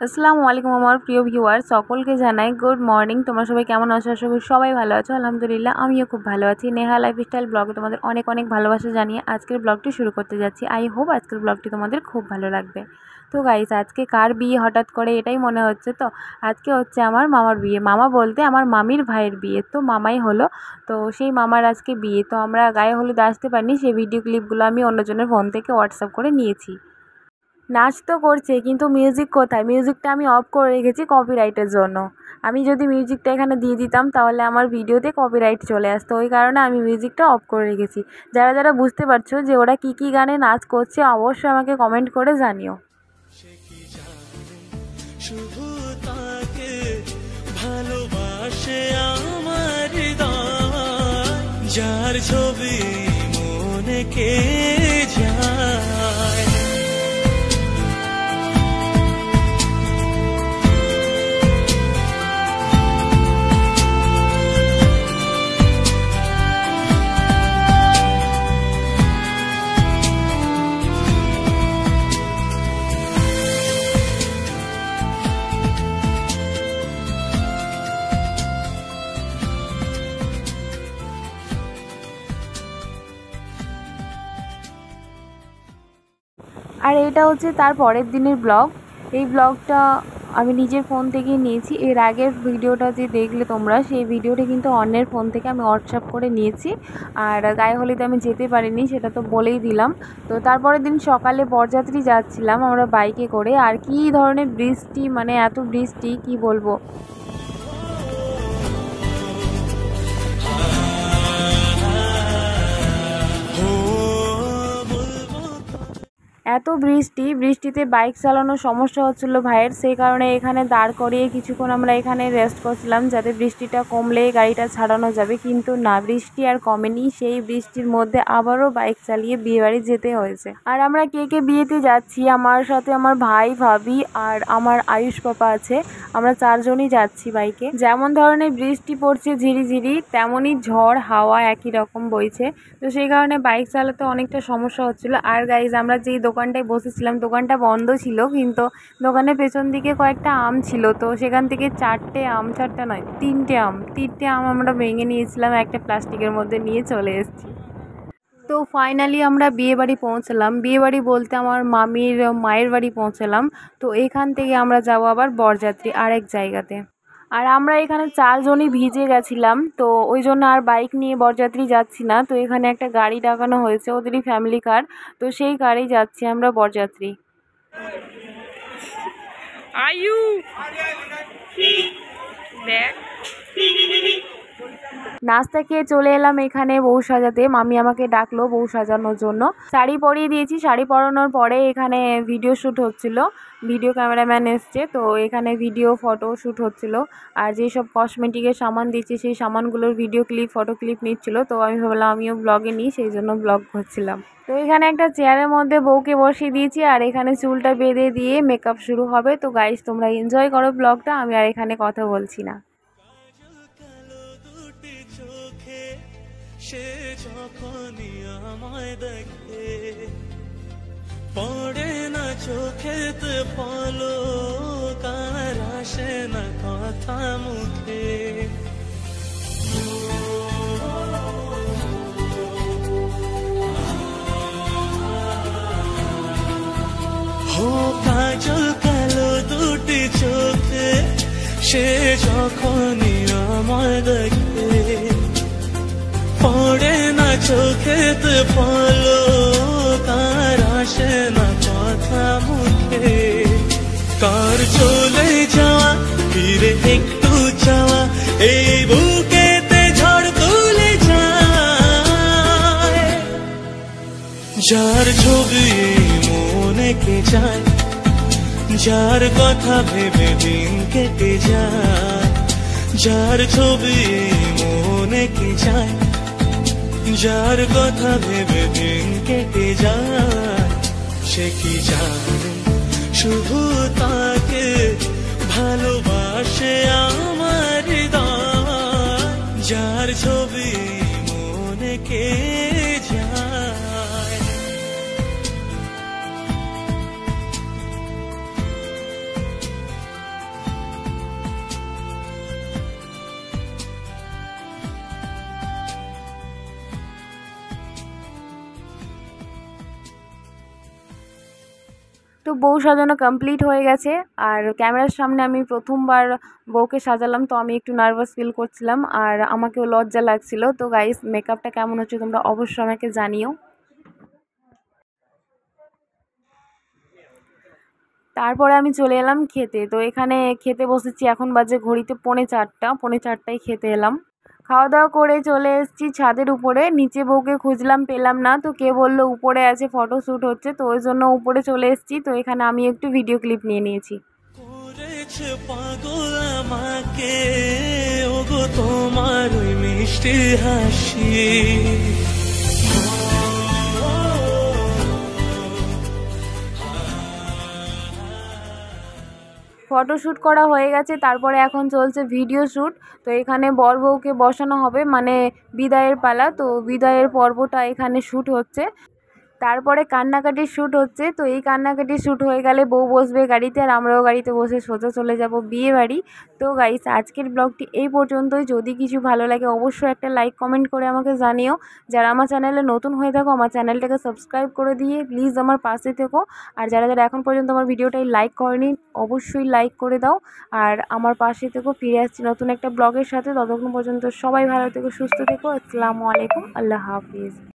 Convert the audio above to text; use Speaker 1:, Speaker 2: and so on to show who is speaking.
Speaker 1: আসসালামু আলাইকুম আমার প্রিয় ভিউয়ার সকলকে জানাই গুড মর্নিং। তোমরা সবাই কেমন আছো? আশা করি সবাই ভালো আছো। আলহামদুলিল্লাহ আমিও খুব ভালো আছি। নেহা লাইফস্টাইল ব্লগে তোমাদের অনেক অনেক ভালোবাসা জানিয়ে আজকের ব্লগটি শুরু করতে যাচ্ছি। আই হোপ আজকের ব্লগটি তোমাদের খুব ভালো লাগবে। তো গাইস, আজকে কার বিয়ে হঠাৎ করে এটাই মনে হচ্ছে। তো আজকে হচ্ছে আমার মামার বিয়ে। মামা বলতে আমার মামির ভাইয়ের বিয়ে, তো মামাই হলো। তো সেই মামার আজকে বিয়ে, তো আমরা গায়ে হলুদ আসতে পারিনি। সেই ভিডিও ক্লিপগুলো আমি অন্যজনের ফোন থেকে হোয়াটসঅ্যাপ করে নিয়েছি। নাচ তো করছে, কিন্তু মিউজিক কোথায়? মিউজিকটা আমি অফ করে রেখেছি কপিরাইটের জন্য। আমি যদি মিউজিকটা এখানে দিয়ে দিতাম তাহলে আমার ভিডিওতে কপিরাইট চলে আসতো, ওই কারণে আমি মিউজিকটা অফ করে রেখেছি। যারা যারা বুঝতে পারছো যে ওরা কী কী গানে নাচ করছে অবশ্যই আমাকে কমেন্ট করে জানিও।
Speaker 2: শুধু তাকে ভালোবাসে আমার হৃদয়, যার ছবি মনে কে যায়।
Speaker 1: আর এটা হচ্ছে তার পরের দিনের ব্লগ। এই ব্লগটা আমি নিজের ফোন থেকেই নিয়েছি। এর আগের ভিডিওটা যে দেখলে তোমরা, সেই ভিডিওটা কিন্তু অন্যের ফোন থেকে আমি হোয়াটসঅ্যাপ করে নিয়েছি। আর গায়ে হলুদে আমি যেতে পারিনি, সেটা তো বলেই দিলাম। তো তারপরের দিন সকালে বরযাত্রী যাচ্ছিলাম আমরা বাইকে করে। আর কী ধরনের বৃষ্টি, মানে এত বৃষ্টি কি বলবো। এত বৃষ্টিতে বাইক চালানোর সমস্যা হচ্ছিলো ভাইয়ের, সেই কারণে এখানে দাঁড় করিয়ে কিছুক্ষণ আমরা এখানে রেস্ট করছিলাম, যাতে বৃষ্টিটা কমলে গাড়িটা ছাড়ানো যাবে। কিন্তু না, বৃষ্টি আর কমেনি। সেই বৃষ্টির মধ্যে আবারও বাইক চালিয়ে বিয়েবাড়ি যেতে হয়েছে। আর আমরা কে কে বিয়েতে যাচ্ছি, আমার সাথে আমার ভাই, ভাবি আর আমার আয়ুষ পাপা আছে। আমরা চারজনই যাচ্ছি বাইকে। যেমন ধরনের বৃষ্টি পড়ছে ঝিরিঝিরি, তেমনই ঝড় হাওয়া একই রকম বইছে। তো সেই কারণে বাইক চালাতে অনেকটা সমস্যা হচ্ছিলো। আর গাইজ, আমরা যেই দোকানটায় বসেছিলাম দোকানটা বন্ধ ছিল, কিন্তু দোকানের পেছন দিকে কয়েকটা আম ছিল। তো সেখান থেকে তিনটে আম আমরা ভেঙে নিয়েছিলাম, একটা প্লাস্টিকের মধ্যে নিয়ে চলে এসেছি। তো ফাইনালি আমরা বিয়েবাড়ি পৌঁছলাম। বিয়েবাড়ি বলতে আমার মামির মায়ের বাড়ি পৌঁছলাম। তো এখান থেকে আমরা যাবো আবার বরযাত্রী আরেক জায়গাতে। আর আমরা এখানে চারজনই ভিজে গেছিলাম, তো ওই জন্য আর বাইক নিয়ে বরযাত্রী যাচ্ছি না। তো এখানে একটা গাড়ি ডাকানো হয়েছে, ওদেরই ফ্যামিলি কার, তো সেই কারেই যাচ্ছি আমরা বরযাত্রী। আয়ু দেখ, নাস্তা খেয়ে চলে এলাম এখানে বউ সাজাতে। মামি আমাকে ডাকলো বউ সাজানোর জন্য। শাড়ি পরিয়ে দিয়েছি। শাড়ি পরানোর পরে এখানে ভিডিও শ্যুট হচ্ছিল, ভিডিও ক্যামেরাম্যান এসছে। তো এখানে ভিডিও ফটো শ্যুট হচ্ছিল। আর যেসব কসমেটিকের সামান দিচ্ছি সেই সামানগুলোর ভিডিও ক্লিপ ফটো ক্লিপ নিচ্ছিল। তো আমি ভাবলাম আমিও ব্লগে নিই, সেই জন্য ব্লগ করছিলাম। তো এখানে একটা চেয়ারের মধ্যে বউকে বসিয়ে দিয়েছি, আর এখানে চুলটা বেঁধে দিয়ে মেকআপ শুরু হবে। তো গাইস, তোমরা এনজয় করো ব্লগটা, আমি আর এখানে কথা বলছি না।
Speaker 2: সে যখনই আমায় দেখে, পড়ে না চোখেতে পলক, আর আসে না কথা মুখে। হো কাজল কালো দুটি চোখে, সে যখনই আমায় দেখে, পড়ে না চোখেতে পলক, আর আসে না কথা মুখে। কার চলে যাওয়া, ফিরে একটু চাওয়া, এই বুকেতে ঝড় তুলে যায়। যার ছবি মনে কে যায়, যার কথা ভেবে দিন কেটে যায়। যার ছবি মনে কে যায়, যার কথা ভেবে দিন কেটে যায়। সে কি জানে শুধু তাকে ভালোবাসে আমার হৃদয়, যার ছবি মনে কে যায়।
Speaker 1: তো বউ সাজানো কমপ্লিট হয়ে গেছে, আর ক্যামেরার সামনে আমি প্রথমবার বউকে সাজালাম, তো আমি একটু নার্ভাস ফিল করছিলাম আর আমাকেও লজ্জা লাগছিল। তো গাইস, মেকআপটা কেমন হচ্ছে তোমরা অবশ্যই আমাকে জানিও। তারপরে আমি চলে এলাম খেতে। তো এখানে খেতে বসেছি, এখন বাজে ঘড়িতে 3:45, 4:45টায় খেতে এলাম। খাওয়া দাওয়া করে চলে এসেছি ছাদের উপরে। নিচে বউকে খুঁজলাম, পেলাম না। তো কে বললো উপরে আছে, ফটোশ্যুট হচ্ছে, তো ওই জন্য উপরে চলে এসেছি। তো এখানে আমি একটু ভিডিও ক্লিপ নিয়ে নিয়েছি।
Speaker 2: করেছে পাগল আমাকে ওগো তোমার ওই মিষ্টি হাসি।
Speaker 1: ফটোশ্যুট করা হয়ে গেছে, তারপরে এখন চলছে ভিডিও শ্যুট। তো এখানে বর বউকে বসানো হবে, মানে বিদায়ের পালা। তো বিদায়ের পর্বটা এখানে শ্যুট হচ্ছে, তারপরে কান্নাকাটির শ্যুট হচ্ছে। তো এই কান্নাকাটির শ্যুট হয়ে গেলে বউ বসবে গাড়িতে, আর আমরাও গাড়িতে বসে সোজা চলে যাব বিয়ে বাড়ি। তো গাইস, আজকের ব্লগটি এই পর্যন্তই। যদি কিছু ভালো লাগে অবশ্যই একটা লাইক কমেন্ট করে আমাকে জানিও। যারা আমার চ্যানেলে নতুন হয়ে থাকো, আমার চ্যানেলটাকে সাবস্ক্রাইব করে দিয়ে প্লিজ আমার পাশে থেকো। আর যারা যারা এখন পর্যন্ত আমার ভিডিওটাই লাইক করেনি অবশ্যই লাইক করে দাও, আর আমার পাশে থেকো। ফিরে আসছি নতুন একটা ব্লগের সাথে, ততক্ষণ পর্যন্ত সবাই ভালো থেকো, সুস্থ থেকো। আসসালামু আলাইকুম, আল্লাহ হাফিজ।